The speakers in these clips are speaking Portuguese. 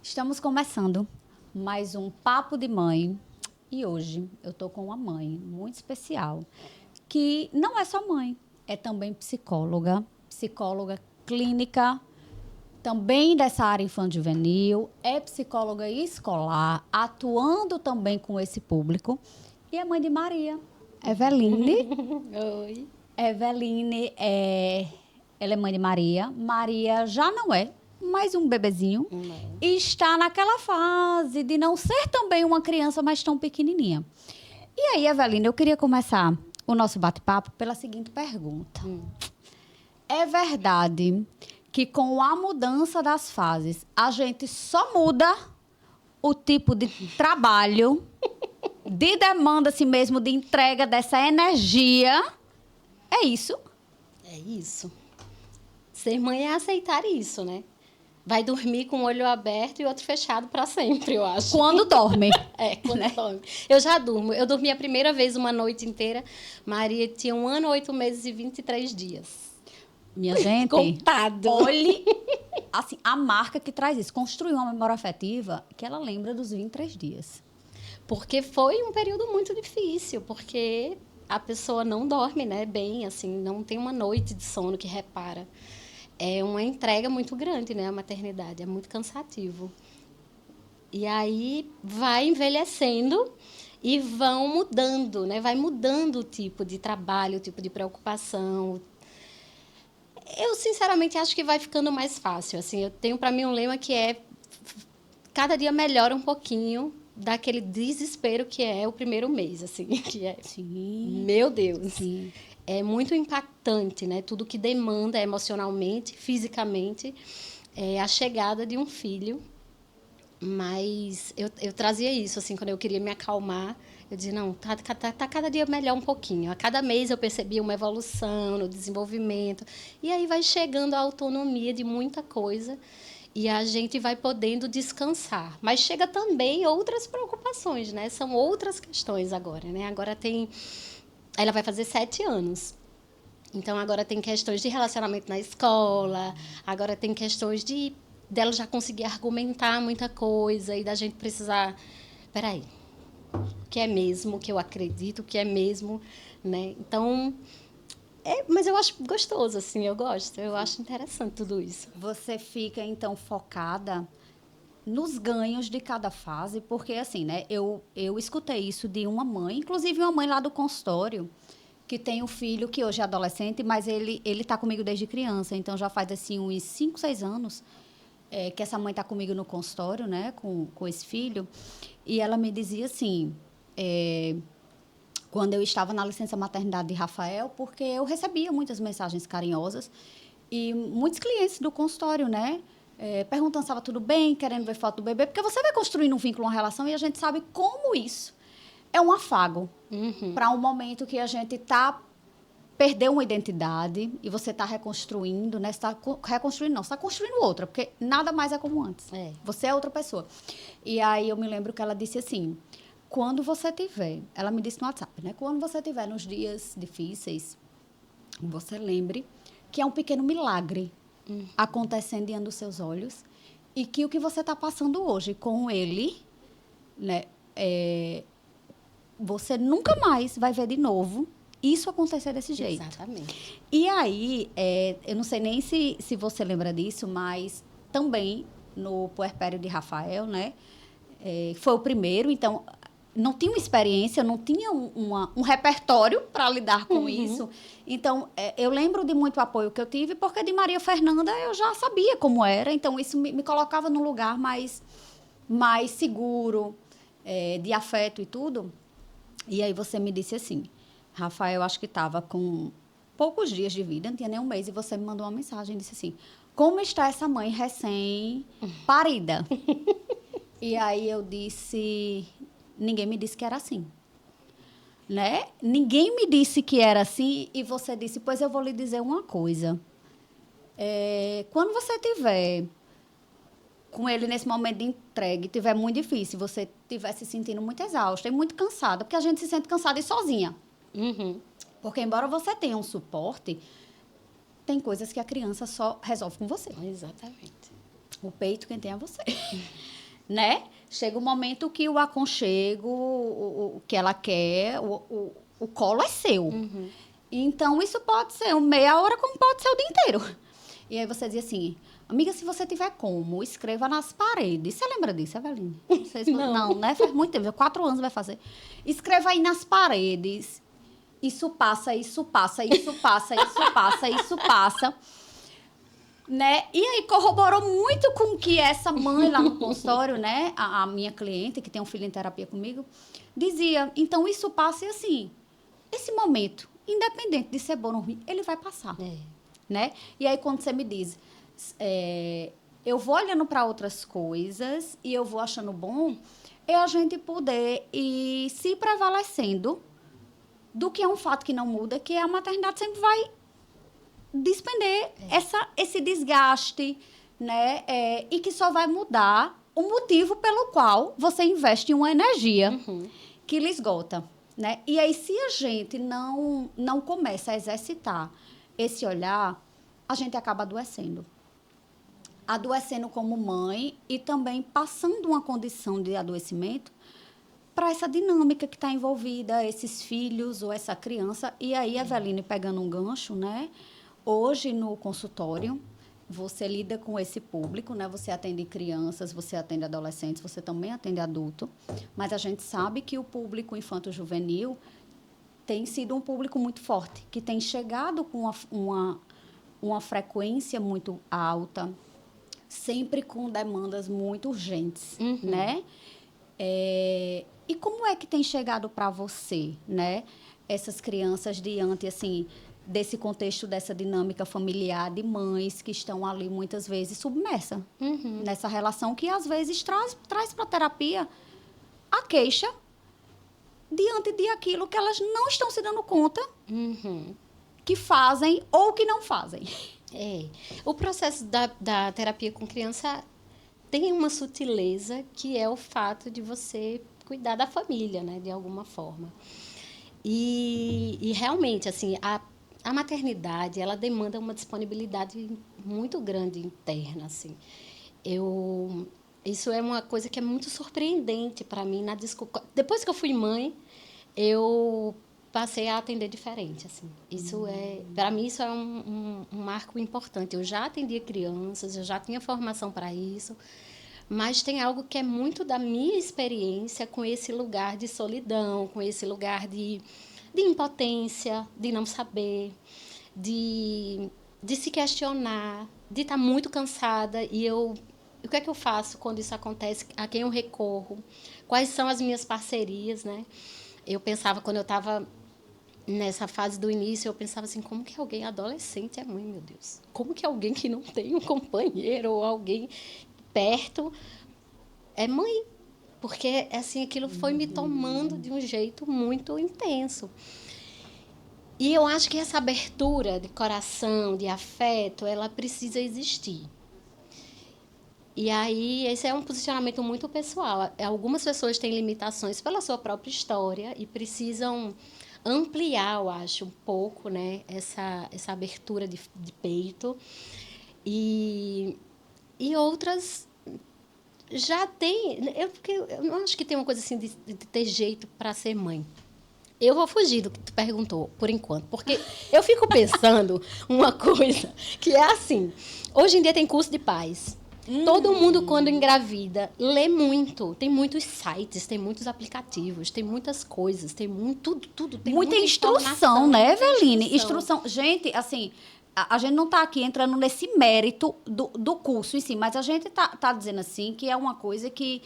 Estamos começando mais um Papo de Mãe e hoje eu tô com uma mãe muito especial que não é só mãe, é também psicóloga clínica, também dessa área infanto-juvenil, é psicóloga escolar, atuando também com esse público e é mãe de Maria, Eveline. Oi. Eveline, ela é mãe de Maria. Maria já não é mais um bebezinho. Não. E está naquela fase de não ser também uma criança, mas tão pequenininha. E aí, Eveline, eu queria começar o nosso bate-papo pela seguinte pergunta. É verdade que com a mudança das fases, a gente só muda o tipo de trabalho, de demanda assim mesmo, de entrega dessa energia? É isso? É isso. Ser mãe é aceitar isso, né? Vai dormir com o olho aberto e outro fechado para sempre, eu acho. Quando dorme. Quando dorme. Eu já durmo. Eu dormi a primeira vez uma noite inteira. Maria tinha 1 ano, 8 meses e 23 dias. Minha gente, Contado. olhe assim, a marca que traz isso. Construiu uma memória afetiva que ela lembra dos 23 dias. Porque foi um período muito difícil, porque a pessoa não dorme, né, bem, assim, não tem uma noite de sono que repara. É uma entrega muito grande, né, a maternidade, é muito cansativo. E aí vai envelhecendo e vão mudando, né, vai mudando o tipo de trabalho, o tipo de preocupação. Eu, sinceramente, acho que vai ficando mais fácil, assim, eu tenho para mim um lema que é cada dia melhora um pouquinho daquele desespero que é o primeiro mês, assim, que é, Sim. meu Deus, Sim. é muito impactante, né? Tudo que demanda emocionalmente, fisicamente, é a chegada de um filho. Mas eu trazia isso, assim, quando eu queria me acalmar, eu dizia, não, tá cada dia melhor um pouquinho. A cada mês eu percebia uma evolução no desenvolvimento. E aí vai chegando a autonomia de muita coisa e a gente vai podendo descansar. Mas chega também outras preocupações, né? São outras questões agora, né? Agora tem... Ela vai fazer 7 anos. Então, agora tem questões de relacionamento na escola, agora tem questões dela já conseguir argumentar muita coisa e da gente precisar... Peraí, o que é mesmo, o que eu acredito, o que é mesmo, né? Então, mas eu acho gostoso, assim, eu gosto, eu acho interessante tudo isso. Você fica, então, focada nos ganhos de cada fase, porque, assim, né, eu escutei isso de uma mãe, inclusive uma mãe lá do consultório, que tem um filho que hoje é adolescente, mas ele tá comigo desde criança, então já faz, assim, uns 5, 6 anos que essa mãe tá comigo no consultório, né, com esse filho, e ela me dizia assim, quando eu estava na licença maternidade de Rafael, porque eu recebia muitas mensagens carinhosas e muitos clientes do consultório, né? Perguntando se estava tudo bem, querendo ver foto do bebê, porque você vai construindo um vínculo, uma relação e a gente sabe como isso é um afago para um momento que a gente perdeu uma identidade e você está reconstruindo, né? Você está reconstruindo, não, você está construindo outra, porque nada mais é como antes. Você é outra pessoa. E aí eu me lembro que ela disse assim, quando você tiver, ela me disse no WhatsApp, né? Quando você tiver nos dias difíceis, você lembre que é um pequeno milagre acontecendo diante dos seus olhos e que o que você está passando hoje com ele, né? Você nunca mais vai ver de novo isso acontecer desse jeito. Exatamente. E aí, eu não sei nem se você lembra disso, mas também no puerpério de Rafael, né? Foi o primeiro, então não tinha uma experiência, não tinha um repertório para lidar com isso. Então, eu lembro de muito apoio que eu tive, porque de Maria Fernanda eu já sabia como era, então isso me colocava num lugar mais seguro, de afeto e tudo. E aí você me disse assim, Rafael, acho que estava com poucos dias de vida, não tinha nem um mês, e você me mandou uma mensagem e disse assim, como está essa mãe recém-parida? E aí eu disse, ninguém me disse que era assim. Né? Ninguém me disse que era assim e você disse, pois eu vou lhe dizer uma coisa. Quando você tiver com ele nesse momento de entrega, tiver muito difícil, você estiver se sentindo muito exausta e muito cansada, porque a gente se sente cansada e sozinha. Porque embora você tenha um suporte, tem coisas que a criança só resolve com você. Exatamente. O peito quem tem é você. né? Chega um momento que o aconchego, o que ela quer, o colo é seu. Então, isso pode ser meia hora, como pode ser o dia inteiro. E aí você diz assim, amiga, se você tiver como, escreva nas paredes. Você lembra disso, Eveline? Não, sei se não, né? Faz muito tempo, 4 anos vai fazer. Escreva aí nas paredes. Isso passa, isso passa, isso passa, isso passa, isso passa. Né? E aí corroborou muito com o que essa mãe lá no consultório, né? A minha cliente, que tem um filho em terapia comigo, dizia. Então, isso passa e assim, esse momento, independente de ser bom ou ruim, ele vai passar. Né? E aí, quando você me diz, eu vou olhando para outras coisas e eu vou achando bom, é a gente poder ir se prevalecendo do que é um fato que não muda, que é a maternidade sempre vai despender esse desgaste, né? E que só vai mudar o motivo pelo qual você investe uma energia que lhe esgota, né? E aí, se a gente não começa a exercitar esse olhar, a gente acaba adoecendo. Adoecendo como mãe e também passando uma condição de adoecimento para essa dinâmica que está envolvida, esses filhos ou essa criança. E aí, Eveline, pegando um gancho, né? Hoje, no consultório, você lida com esse público, né? Você atende crianças, você atende adolescentes, você também atende adulto. Mas a gente sabe que o público infanto-juvenil tem sido um público muito forte, que tem chegado com uma frequência muito alta, sempre com demandas muito urgentes, né? E como é que tem chegado para você, né? Essas crianças diante, assim, desse contexto, dessa dinâmica familiar de mães que estão ali muitas vezes submersas nessa relação que às vezes traz para a terapia a queixa diante de aquilo que elas não estão se dando conta que fazem ou que não fazem. O processo da terapia com criança tem uma sutileza que é o fato de você cuidar da família, né, de alguma forma. E realmente, assim, a maternidade, ela demanda uma disponibilidade muito grande interna, assim. Isso é uma coisa que é muito surpreendente para mim. Depois que eu fui mãe, eu passei a atender diferente, assim. Para mim, isso é um marco importante. Eu já atendia crianças, eu já tinha formação para isso, mas tem algo que é muito da minha experiência com esse lugar de solidão, com esse lugar de impotência, de não saber, de se questionar, de estar muito cansada. O que é que eu faço quando isso acontece? A quem eu recorro? Quais são as minhas parcerias, né? Eu pensava, quando eu estava nessa fase do início, eu pensava assim, como que alguém adolescente é mãe, meu Deus? Como que alguém que não tem um companheiro ou alguém perto é mãe? Porque, assim, aquilo foi me tomando de um jeito muito intenso. E eu acho que essa abertura de coração, de afeto, ela precisa existir. E aí, esse é um posicionamento muito pessoal. Algumas pessoas têm limitações pela sua própria história e precisam ampliar, eu acho, um pouco, né, essa abertura de peito. E outras já têm... Eu não acho que tem uma coisa assim de ter jeito para ser mãe. Eu vou fugir do que tu perguntou, por enquanto, porque eu fico pensando uma coisa que é assim, hoje em dia tem curso de pais. Todo mundo, quando engravida, lê muito. Tem muitos sites, tem muitos aplicativos, tem muitas coisas, tem tudo. Tem muita instrução, né, Eveline? Instrução. Gente, assim, a gente não está aqui entrando nesse mérito do curso em si, mas a gente tá dizendo assim que é uma coisa que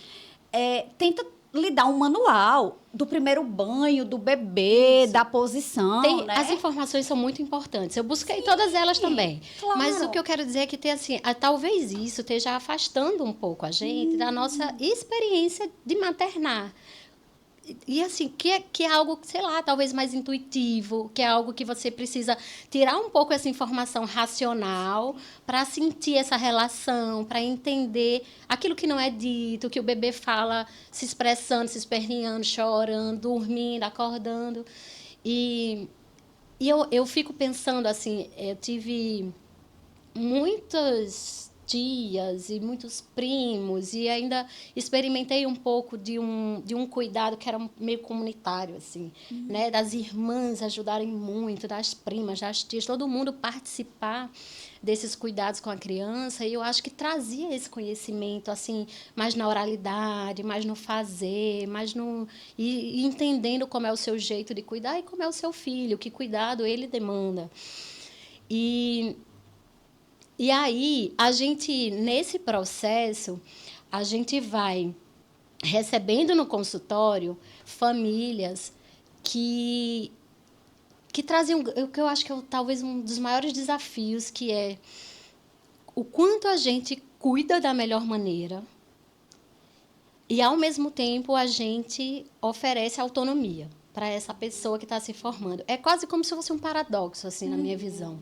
tenta lhe dar um manual do primeiro banho, do bebê, da posição, né? As informações são muito importantes. Eu busquei todas elas também. Claro. Mas o que eu quero dizer é que tem assim, talvez isso esteja afastando um pouco a gente da nossa experiência de maternar. E assim, que é algo, sei lá, talvez mais intuitivo, que é algo que você precisa tirar um pouco essa informação racional para sentir essa relação, para entender aquilo que não é dito, que o bebê fala se expressando, se esperneando, chorando, dormindo, acordando. E eu fico pensando assim, eu tive muitos tias e muitos primos, e ainda experimentei um pouco de um cuidado que era meio comunitário, assim, né? Das irmãs ajudarem muito, das primas, das tias, todo mundo participar desses cuidados com a criança, e eu acho que trazia esse conhecimento, assim, mais na oralidade, mais no fazer, mais no... E entendendo como é o seu jeito de cuidar e como é o seu filho, que cuidado ele demanda. E aí, a gente, nesse processo, a gente vai recebendo no consultório famílias que trazem o que eu acho que é talvez um dos maiores desafios, que é o quanto a gente cuida da melhor maneira e, ao mesmo tempo, a gente oferece autonomia para essa pessoa que está se formando. É quase como se fosse um paradoxo, assim, na minha visão.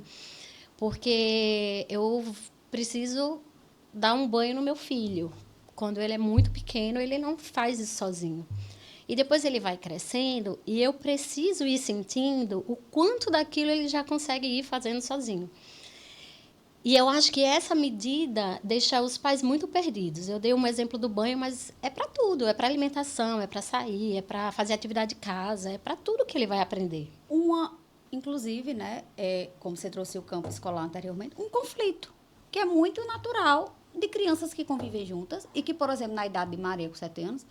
Porque eu preciso dar um banho no meu filho. Quando ele é muito pequeno, ele não faz isso sozinho. E depois ele vai crescendo e eu preciso ir sentindo o quanto daquilo ele já consegue ir fazendo sozinho. E eu acho que essa medida deixa os pais muito perdidos. Eu dei um exemplo do banho, mas é para tudo. É para alimentação, é para sair, é para fazer atividade de casa, é para tudo que ele vai aprender. Inclusive, né, como você trouxe o campo escolar anteriormente, um conflito, que é muito natural de crianças que convivem juntas e que, por exemplo, na idade de Maria, com 7 anos,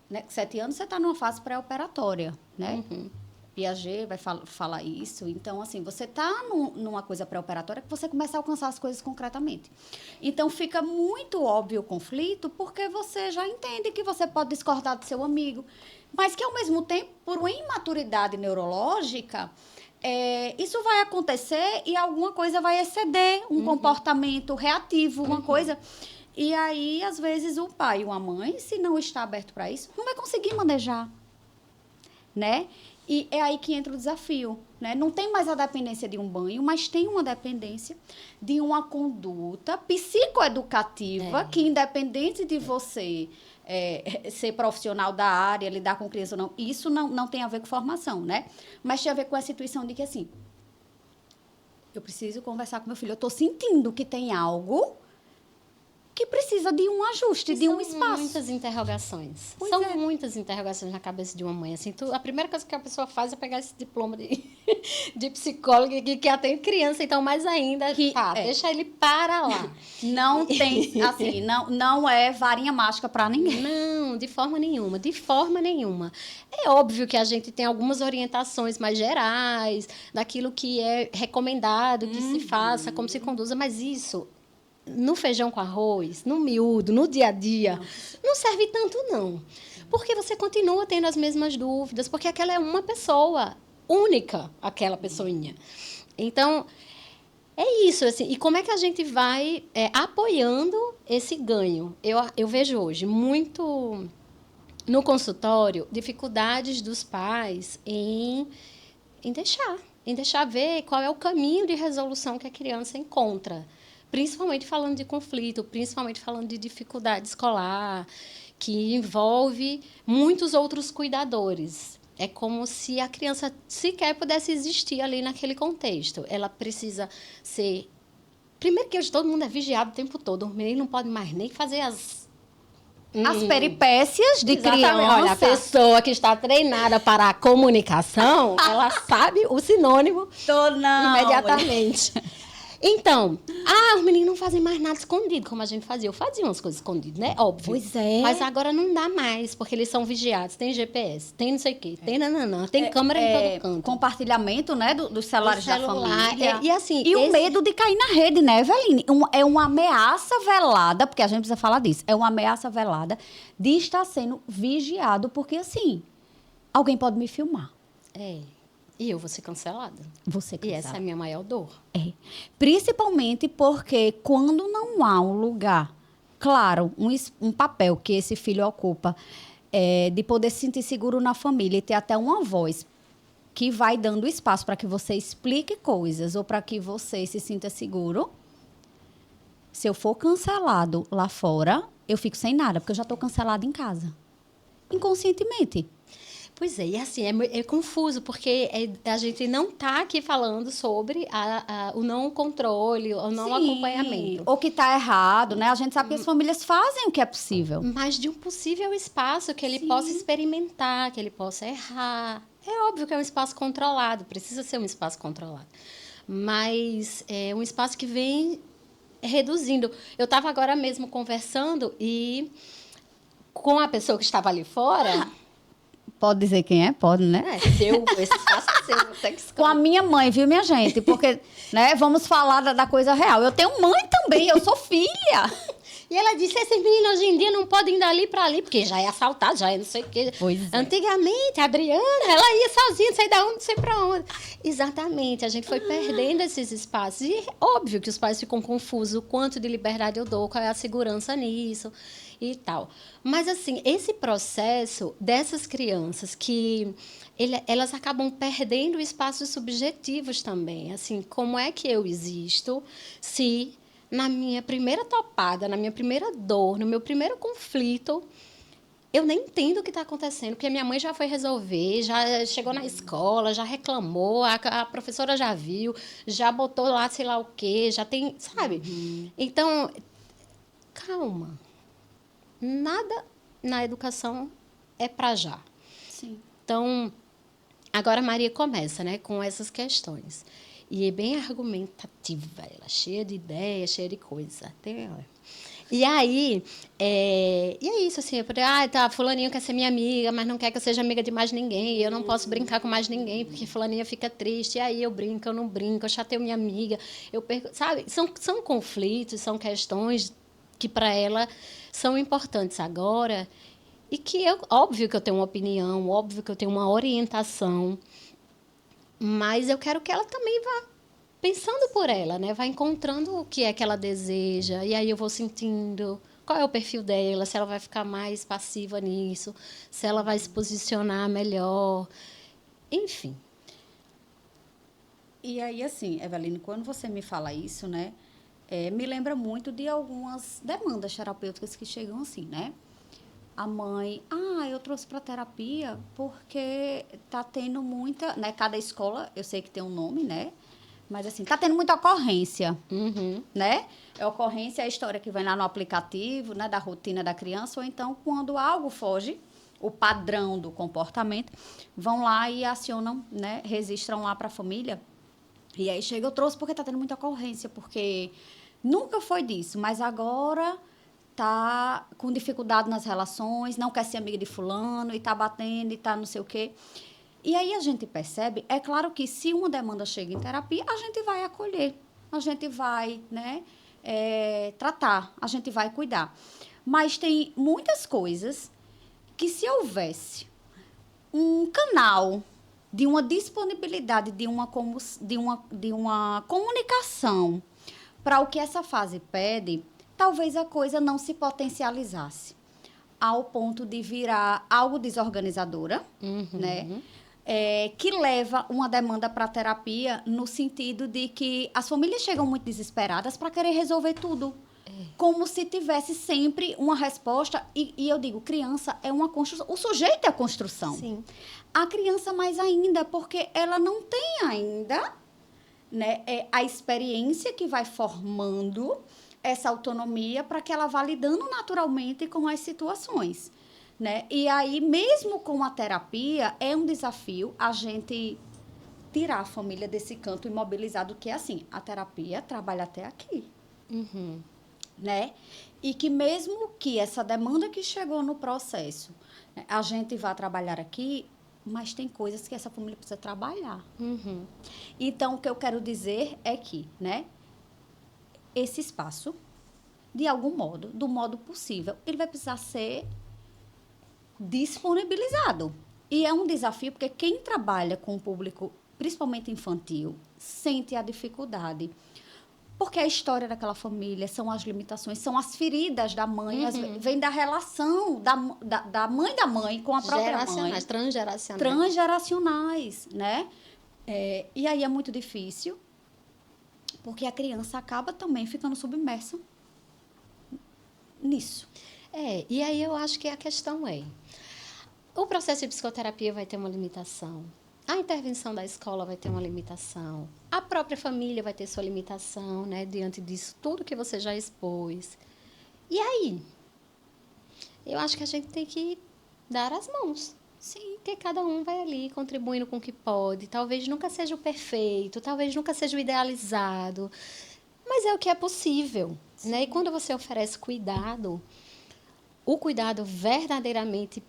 né, 7 anos você está numa fase pré-operatória, né? Uhum. Piaget vai falar isso. Então, assim, você está numa coisa pré-operatória que você começa a alcançar as coisas concretamente. Então, fica muito óbvio o conflito porque você já entende que você pode discordar do seu amigo, mas que, ao mesmo tempo, por uma imaturidade neurológica, isso vai acontecer e alguma coisa vai exceder um comportamento reativo, uma coisa... E aí, às vezes, o pai e uma mãe, se não está aberto para isso, não vai conseguir manejar, né? E é aí que entra o desafio, né? Não tem mais a dependência de um banho, mas tem uma dependência de uma conduta psicoeducativa que, independente de você ser profissional da área, lidar com criança ou não, isso não tem a ver com formação, né? Mas tem a ver com essa intuição de que, assim, eu preciso conversar com meu filho, eu estou sentindo que tem algo que precisa de um ajuste, de um espaço. São muitas interrogações. São muitas interrogações na cabeça de uma mãe. Assim, a primeira coisa que a pessoa faz é pegar esse diploma de psicóloga que atende criança, então mais ainda, deixa ele para lá. Não tem, assim, não é varinha mágica para ninguém. Não, de forma nenhuma, de forma nenhuma. É óbvio que a gente tem algumas orientações mais gerais, daquilo que é recomendado, que se faça, como se conduza, mas isso... no feijão com arroz, no miúdo, no dia a dia, não serve tanto, não. Porque você continua tendo as mesmas dúvidas, porque aquela é uma pessoa única, aquela pessoinha. Então, é isso, assim. E como é que a gente vai apoiando esse ganho? Eu vejo hoje muito no consultório dificuldades dos pais em deixar ver qual é o caminho de resolução que a criança encontra. Principalmente falando de conflito, principalmente falando de dificuldade escolar, que envolve muitos outros cuidadores. É como se a criança sequer pudesse existir ali naquele contexto. Ela precisa ser... Primeiro que hoje todo mundo é vigiado o tempo todo. O menino não pode mais nem fazer as peripécias de criança. Olha, a pessoa que está treinada para a comunicação, ela sabe o sinônimo imediatamente. Então, os meninos não fazem mais nada escondido, como a gente fazia. Eu fazia umas coisas escondidas, né? Óbvio. Pois é. Mas agora não dá mais, porque eles são vigiados. Tem GPS, tem não sei o quê, tem nananã, tem câmera em todo canto. Compartilhamento, né, dos celulares da família. E assim... o medo de cair na rede, né, Eveline? É uma ameaça velada, porque a gente precisa falar disso, é uma ameaça velada de estar sendo vigiado, porque, assim, alguém pode me filmar. E eu vou ser cancelada. E essa é a minha maior dor. Principalmente porque quando não há um lugar, claro, um papel que esse filho ocupa, de poder se sentir seguro na família e ter até uma voz que vai dando espaço para que você explique coisas ou para que você se sinta seguro. Se eu for cancelado lá fora, eu fico sem nada, porque eu já estou cancelada em casa. Inconscientemente. Pois é, e assim, é confuso, porque a gente não está aqui falando sobre o não controle, o não acompanhamento. Ou que está errado, né? A gente sabe que as famílias fazem o que é possível. Mas de um possível espaço que ele possa experimentar, que ele possa errar. É óbvio que é um espaço controlado, precisa ser um espaço controlado. Mas é um espaço que vem reduzindo. Eu estava agora mesmo conversando e com a pessoa que estava ali fora... Pode dizer quem é? Pode, né? Esse espaço é seu, você que escolhe. Com a minha mãe, viu, minha gente? Porque, né, vamos falar da coisa real. Eu tenho mãe também, eu sou filha. E ela disse, esses meninos hoje em dia não podem ir dali para ali, porque já é assaltado, já é não sei o quê. Pois é. Antigamente, a Adriana, ela ia sozinha, não sei de onde, não sei para onde. Exatamente, a gente foi perdendo esses espaços. E é óbvio que os pais ficam confusos, o quanto de liberdade eu dou, qual é a segurança nisso e tal. Mas, assim, esse processo dessas crianças que elas acabam perdendo espaços subjetivos também. Assim, como é que eu existo se... Na minha primeira topada, na minha primeira dor, no meu primeiro conflito, eu nem entendo o que está acontecendo, porque a minha mãe já foi resolver, já chegou na escola, já reclamou, a professora já viu, já botou lá sei lá o quê, já tem, sabe? Então, calma. Nada na educação é para já. Sim. Então, agora a Maria começa, né, com essas questões. E é bem argumentativa, ela cheia de ideias, cheia de coisa. E aí, e é isso, assim, fulaninho quer ser minha amiga, mas não quer que eu seja amiga de mais ninguém, eu não posso brincar com mais ninguém, porque fulaninha fica triste, e aí eu brinco, eu não brinco, eu chateio minha amiga, eu perco, sabe? São conflitos, são questões que para ela são importantes agora, e que óbvio que eu tenho uma opinião, óbvio que eu tenho uma orientação, mas eu quero que ela também vá pensando por ela, né? Vai encontrando o que é que ela deseja. E aí eu vou sentindo qual é o perfil dela, se ela vai ficar mais passiva nisso, se ela vai se posicionar melhor. Enfim. E aí, assim, Eveline, quando você me fala isso, né? Me lembra muito de algumas demandas terapêuticas que chegam assim, né? A mãe, eu trouxe para terapia porque tá tendo muita, né? Cada escola, eu sei que tem um nome, né? Mas assim, tá tendo muita ocorrência, né? A ocorrência é a história que vem lá no aplicativo, né? Da rotina da criança, ou então quando algo foge, o padrão do comportamento, vão lá e acionam, né? Registram lá para a família. E aí chega, eu trouxe porque tá tendo muita ocorrência, porque nunca foi disso, mas agora... tá com dificuldade nas relações, não quer ser amiga de fulano, e tá batendo, e tá não sei o quê. E aí a gente percebe, é claro que se uma demanda chega em terapia, a gente vai acolher, a gente vai, né, tratar, a gente vai cuidar. Mas tem muitas coisas que se houvesse um canal de uma disponibilidade, de uma comunicação para o que essa fase pede, talvez a coisa não se potencializasse ao ponto de virar algo desorganizadora, né? Que leva uma demanda para a terapia no sentido de que as famílias chegam muito desesperadas para querer resolver tudo. Como se tivesse sempre uma resposta. E eu digo, criança é uma construção. O sujeito é a construção. Sim. A criança mais ainda, porque ela não tem ainda, né, a experiência que vai formando essa autonomia para que ela vá lidando naturalmente com as situações, né? E aí, mesmo com a terapia, é um desafio a gente tirar a família desse canto imobilizado, que é assim, a terapia trabalha até aqui, né? E que mesmo que essa demanda que chegou no processo, né, a gente vá trabalhar aqui, mas tem coisas que essa família precisa trabalhar. Então, o que eu quero dizer é que, né, esse espaço, de algum modo, do modo possível, ele vai precisar ser disponibilizado. E é um desafio, porque quem trabalha com o público, principalmente infantil, sente a dificuldade. Porque a história daquela família, são as limitações, são as feridas da mãe, vem da relação da mãe com a própria mãe. Transgeracionais, né? E aí é muito difícil, porque a criança acaba também ficando submersa nisso. E aí eu acho que a questão O processo de psicoterapia vai ter uma limitação. A intervenção da escola vai ter uma limitação. A própria família vai ter sua limitação, né? Diante disso, tudo que você já expôs. E aí? Eu acho que a gente tem que dar as mãos. Sim. Porque cada um vai ali contribuindo com o que pode. Talvez nunca seja o perfeito, talvez nunca seja o idealizado. Mas é o que é possível, né? E quando você oferece cuidado, o cuidado verdadeiramente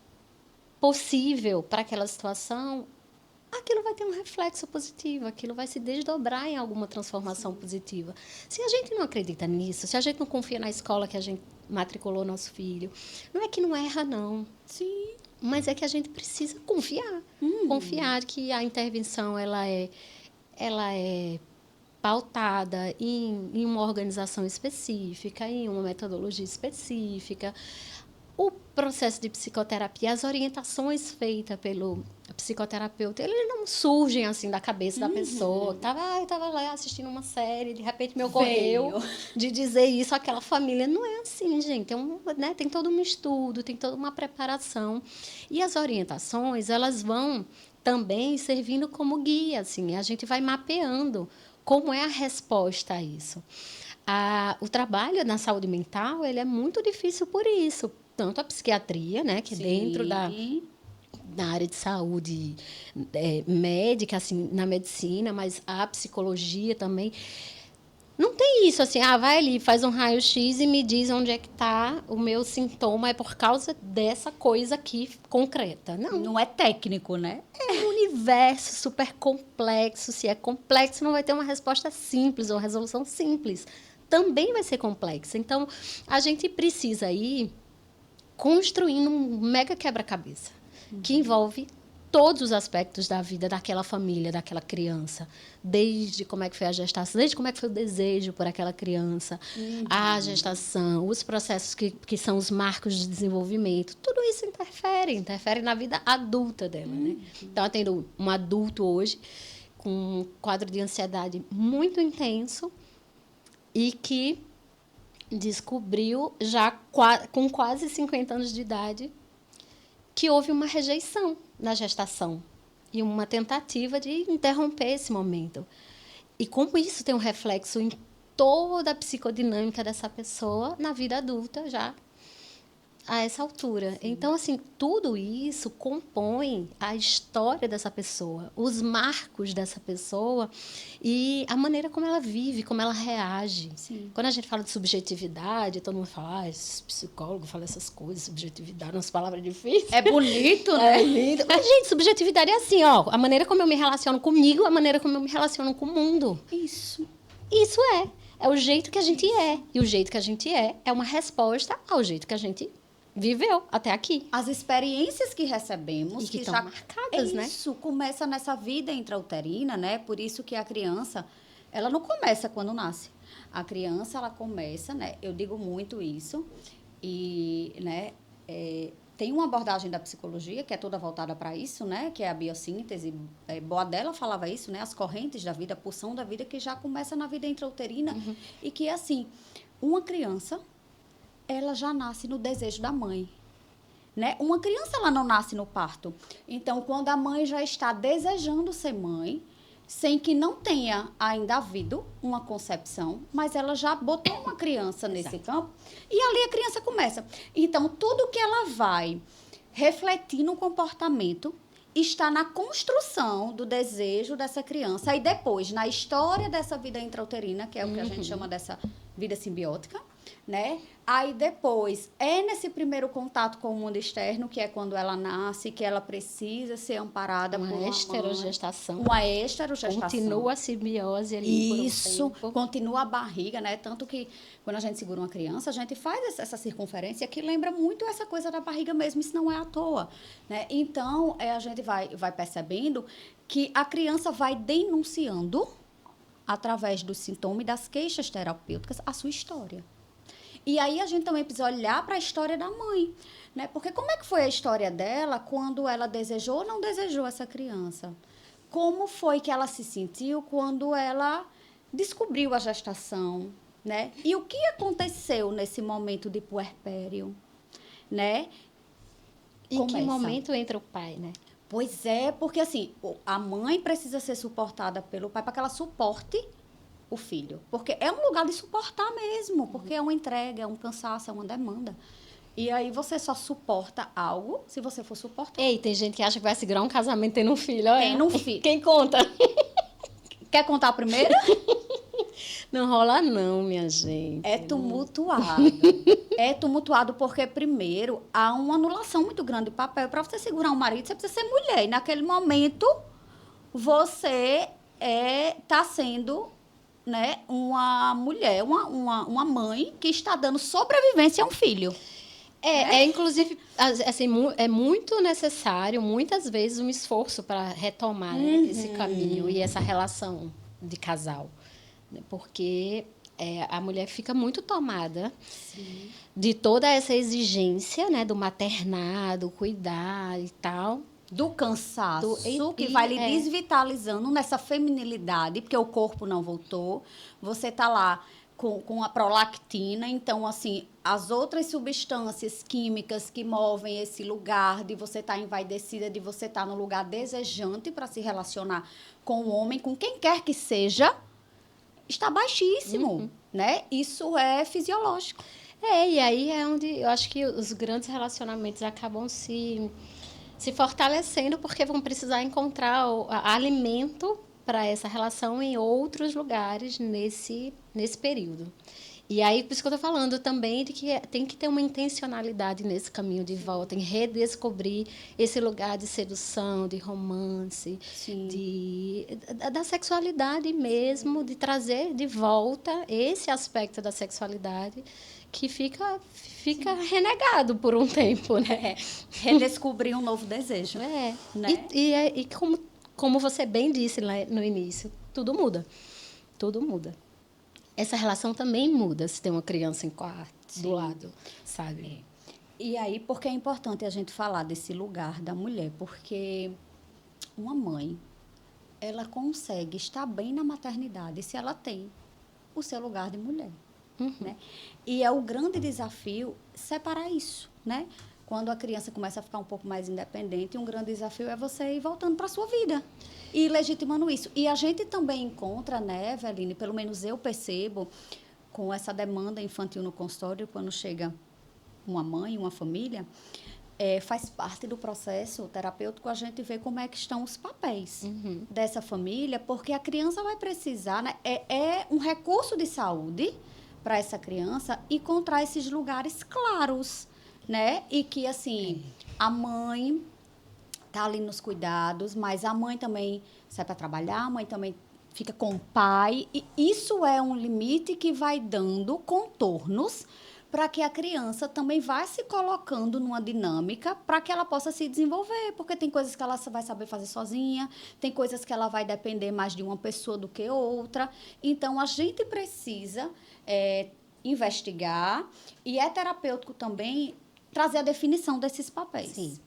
possível para aquela situação, aquilo vai ter um reflexo positivo, aquilo vai se desdobrar em alguma transformação positiva. Se a gente não acredita nisso, se a gente não confia na escola que a gente matriculou nosso filho, não é que não erra, não. Sim. Mas é que a gente precisa confiar. Confiar que a intervenção ela é pautada em uma organização específica, em uma metodologia específica. O processo de psicoterapia, as orientações feitas pelo psicoterapeuta, eles não surgem assim da cabeça da pessoa. Eu tava lá assistindo uma série, de repente me ocorreu de dizer isso àquela família. Não é assim, gente. Tem todo um estudo, tem toda uma preparação. E as orientações, elas vão também servindo como guia, assim. A gente vai mapeando como é a resposta a isso. O trabalho na saúde mental, ele é muito difícil por isso. Tanto a psiquiatria, né, que dentro da área de saúde médica, assim, na medicina, mas a psicologia também. Não tem isso, assim, vai ali, faz um raio-x e me diz onde é que está o meu sintoma, é por causa dessa coisa aqui concreta. Não. Não é técnico, né? É um universo super complexo. Se é complexo, não vai ter uma resposta simples ou resolução simples. Também vai ser complexa. Então, a gente precisa ir construindo um mega quebra-cabeça que envolve todos os aspectos da vida daquela família, daquela criança. Desde como é que foi a gestação, desde como é que foi o desejo por aquela criança, a gestação, os processos que são os marcos de desenvolvimento. Tudo isso interfere na vida adulta dela. Né? Então, eu tenho um adulto hoje com um quadro de ansiedade muito intenso e que descobriu, já com quase 50 anos de idade, que houve uma rejeição na gestação e uma tentativa de interromper esse momento. E como isso tem um reflexo em toda a psicodinâmica dessa pessoa na vida adulta já a essa altura. Sim. Então, assim, tudo isso compõe a história dessa pessoa, os marcos dessa pessoa e a maneira como ela vive, como ela reage. Sim. Quando a gente fala de subjetividade, todo mundo fala, esse psicólogo fala essas coisas, subjetividade, umas palavras difíceis. É bonito, né? É lindo. Mas, gente, subjetividade é assim, ó, a maneira como eu me relaciono comigo, a maneira como eu me relaciono com o mundo. Isso. Isso é o jeito que a gente é. E o jeito que a gente é uma resposta ao jeito que a gente viveu até aqui. As experiências que recebemos... E que estão marcadas, né? Isso começa nessa vida intrauterina, né? Por isso que a criança, ela não começa quando nasce. A criança, ela começa, né? Eu digo muito isso. E, né? Tem uma abordagem da psicologia que é toda voltada para isso, né? Que é a biossíntese. Boadella falava isso, né? As correntes da vida, a pulsão da vida, que já começa na vida intrauterina. E que, assim, uma criança... ela já nasce no desejo da mãe, né? Uma criança, ela não nasce no parto. Então, quando a mãe já está desejando ser mãe, sem que não tenha ainda havido uma concepção, mas ela já botou uma criança nesse campo, e ali a criança começa. Então, tudo que ela vai refletir no comportamento está na construção do desejo dessa criança. E depois, na história dessa vida intrauterina, que é o que a gente chama dessa vida simbiótica, né? Aí depois, nesse primeiro contato com o mundo externo, que é quando ela nasce, que ela precisa ser amparada por uma esterogestação. Uma esterogestação. Continua a simbiose ali. Isso, continua a barriga, né? Tanto que quando a gente segura uma criança, a gente faz essa circunferência que lembra muito essa coisa da barriga mesmo, isso não é à toa, né? Então, a gente vai percebendo que a criança vai denunciando, através dos sintomas e das queixas terapêuticas, a sua história. E aí a gente também precisa olhar para a história da mãe, né? Porque como é que foi a história dela quando ela desejou ou não desejou essa criança? Como foi que ela se sentiu quando ela descobriu a gestação, né? E o que aconteceu nesse momento de puerpério, né? Em que momento entra o pai, né? Pois é, porque assim, a mãe precisa ser suportada pelo pai para que ela suporte o filho. Porque é um lugar de suportar mesmo, porque é uma entrega, é um cansaço, é uma demanda. E aí você só suporta algo se você for suportar. Ei, tem gente que acha que vai segurar um casamento tendo um filho, olha. Tendo um filho. Quem conta? Quer contar primeiro? Não rola não, minha gente. É tumultuado. É tumultuado porque, primeiro, há uma anulação muito grande do papel. Para você segurar um marido, você precisa ser mulher. E naquele momento, você está sendo, né, uma mulher, uma mãe que está dando sobrevivência a um filho. Inclusive, assim, é muito necessário, muitas vezes, um esforço para retomar, né, esse caminho e essa relação de casal. Né? Porque a mulher fica muito tomada de toda essa exigência, né, do maternar, do cuidar e tal. Do cansaço, que vai lhe desvitalizando nessa feminilidade, porque o corpo não voltou. Você está lá com a prolactina, então, assim, as outras substâncias químicas que movem esse lugar de você estar envaidecida, de você estar num lugar desejante para se relacionar com o homem, com quem quer que seja, está baixíssimo, né? Isso é fisiológico. E aí é onde eu acho que os grandes relacionamentos acabam se fortalecendo, porque vão precisar encontrar alimento para essa relação em outros lugares nesse período. E aí, por isso que eu estou falando também de que tem que ter uma intencionalidade nesse caminho de volta, em redescobrir esse lugar de sedução, de romance, da sexualidade mesmo, de trazer de volta esse aspecto da sexualidade que fica renegado por um tempo, né? Redescobrir um novo desejo. Né? E como você bem disse lá no início, tudo muda. Tudo muda. Essa relação também muda se tem uma criança em quarto, do lado, sabe? E aí, porque é importante a gente falar desse lugar da mulher? Porque uma mãe, ela consegue estar bem na maternidade se ela tem o seu lugar de mulher. Né? E é o grande desafio separar isso, né? Quando a criança começa a ficar um pouco mais independente, um grande desafio é você ir voltando para a sua vida e legitimando isso. E a gente também encontra, né, Eveline, pelo menos eu percebo, com essa demanda infantil no consultório, quando chega uma mãe, uma família, faz parte do processo terapêutico a gente ver como é que estão os papéis dessa família, porque a criança vai precisar, né, é um recurso de saúde para essa criança encontrar esses lugares claros, né? E que, assim, a mãe tá ali nos cuidados, mas a mãe também sai para trabalhar, a mãe também fica com o pai. E isso é um limite que vai dando contornos para que a criança também vá se colocando numa dinâmica para que ela possa se desenvolver, porque tem coisas que ela vai saber fazer sozinha, tem coisas que ela vai depender mais de uma pessoa do que outra. Então, a gente precisa investigar, e é terapêutico também trazer a definição desses papéis. Sim.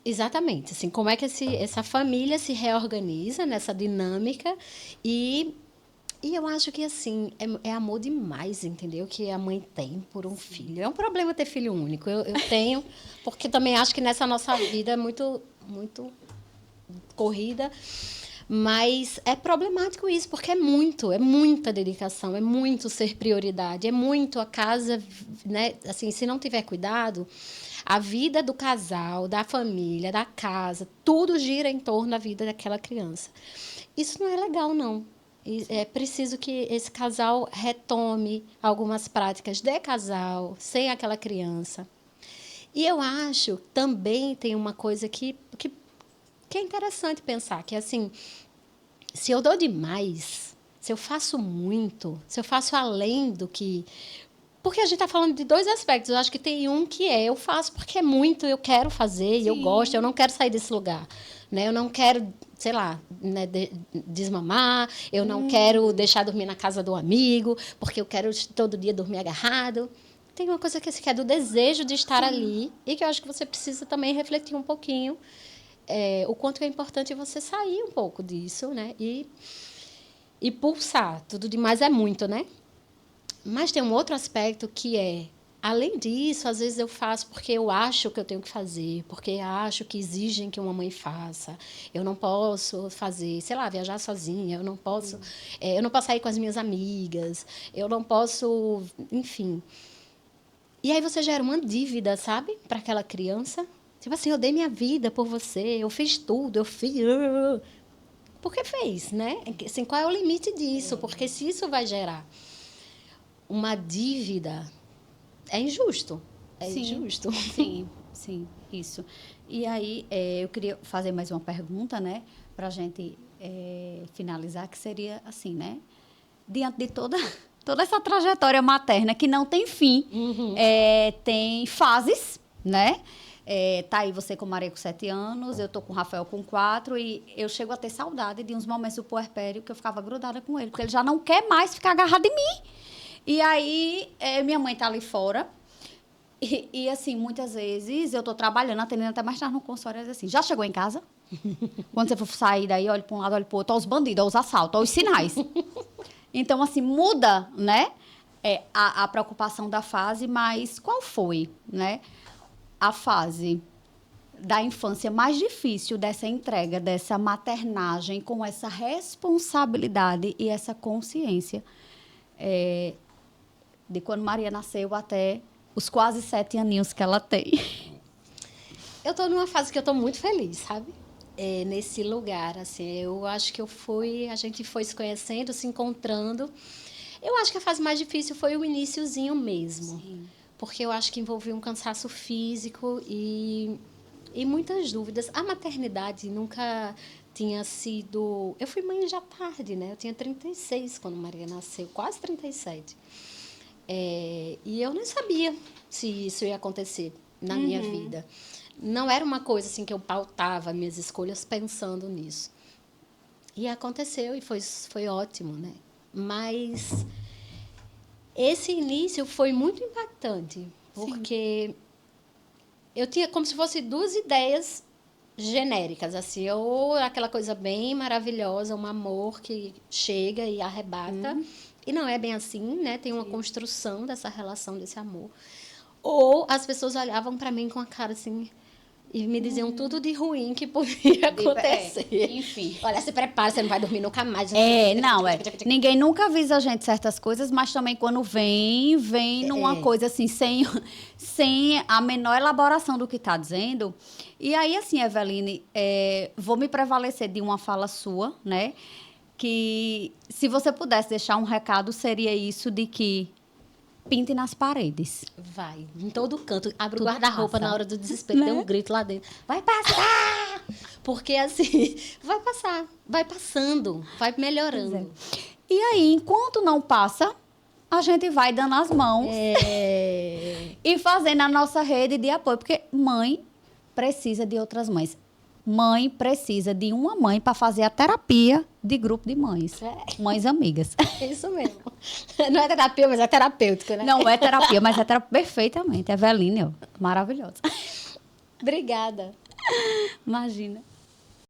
Exatamente. Assim, como é que essa família se reorganiza nessa dinâmica e eu acho que, assim, é amor demais, entendeu? Que a mãe tem por um filho. É um problema ter filho único. Eu tenho, porque também acho que nessa nossa vida é muito, muito corrida. Mas é problemático isso, porque é muita dedicação, é muito ser prioridade, é muito a casa, né? Assim, se não tiver cuidado, a vida do casal, da família, da casa, tudo gira em torno da vida daquela criança. Isso não é legal, não. É preciso que esse casal retome algumas práticas de casal, sem aquela criança. E eu acho também tem uma coisa que é interessante pensar, que assim, se eu dou demais, se eu faço muito, se eu faço além do que... Porque a gente está falando de dois aspectos. Eu acho que tem um que eu faço porque é muito, eu quero fazer, eu gosto, eu não quero sair desse lugar. Né? Eu não quero, sei lá, né, desmamar, eu não quero deixar dormir na casa do amigo, porque eu quero todo dia dormir agarrado. Tem uma coisa que é do desejo de estar ali e que eu acho que você precisa também refletir um pouquinho o quanto é importante você sair um pouco disso, né? E pulsar. Tudo demais é muito, né? Mas tem um outro aspecto que é Além disso, às vezes eu faço porque eu acho que eu tenho que fazer, porque acho que exigem que uma mãe faça. Eu não posso fazer, sei lá, viajar sozinha, eu não posso sair com as minhas amigas, eu não posso, enfim. E aí você gera uma dívida, sabe, para aquela criança. Tipo assim, eu dei minha vida por você, eu fiz tudo, eu fiz. Porque fez, né? Assim, qual é o limite disso? Porque se isso vai gerar uma dívida, é injusto. É Sim, injusto. sim, isso. E aí, eu queria fazer mais uma pergunta, né, para a gente finalizar, que seria assim, né? Diante de toda essa trajetória materna que não tem fim, tem fases, né? Tá aí você com Maria com 7 anos, eu tô com o Rafael com 4, e eu chego a ter saudade de uns momentos do puerpério que eu ficava grudada com ele, porque ele já não quer mais ficar agarrado em mim. E aí, minha mãe tá ali fora. E, assim, muitas vezes eu tô trabalhando, atendendo até mais tarde no consultório, assim, já chegou em casa? Quando você for sair daí, olha para um lado, olha para o outro, olha os bandidos, olha os assaltos, olha os sinais. Então, assim, muda, né, a preocupação da fase, mas qual foi, né, a fase da infância mais difícil dessa entrega, dessa maternagem, com essa responsabilidade e essa consciência de quando Maria nasceu até os quase 7 aninhos que ela tem? Eu estou numa fase que eu estou muito feliz, sabe? Nesse lugar, assim, eu acho que a gente foi se conhecendo, se encontrando. Eu acho que a fase mais difícil foi o iniciozinho mesmo. Sim. Porque eu acho que envolvia um cansaço físico e muitas dúvidas. A maternidade nunca tinha sido... Eu fui mãe já tarde, né? Eu tinha 36 quando Maria nasceu, quase 37. E eu nem sabia se isso ia acontecer na minha vida. Não era uma coisa assim que eu pautava minhas escolhas pensando nisso. E aconteceu e foi ótimo, né? Mas esse início foi muito impactante, porque eu tinha como se fosse 2 ideias genéricas, assim, ou aquela coisa bem maravilhosa, um amor que chega e arrebata, e não é bem assim, né? Tem uma construção dessa relação, desse amor. Ou as pessoas olhavam para mim com a cara assim e me diziam tudo de ruim que podia acontecer. Enfim. Olha, se prepara, você não vai dormir nunca mais. Ninguém nunca avisa a gente certas coisas, mas também quando vem numa coisa assim, sem a menor elaboração do que está dizendo. E aí, assim, Eveline, vou me prevalecer de uma fala sua, né? Que se você pudesse deixar um recado, seria isso de que pinte nas paredes. Vai, em todo canto. Abre Tudo o guarda-roupa passa. na hora do desespero, Né? tem um grito lá dentro. Vai passar! Porque, assim, vai passar. Vai passando, vai melhorando. E aí, enquanto não passa, a gente vai dando as mãos e fazendo a nossa rede de apoio. Porque mãe precisa de outras mães. Mãe precisa de uma mãe para fazer a terapia de grupo de mães. Mães amigas. É isso mesmo. Não é terapia, mas é terapêutica, né? Não é terapia, mas é terapia perfeitamente. Eveline, ó, maravilhosa. Obrigada. Imagina.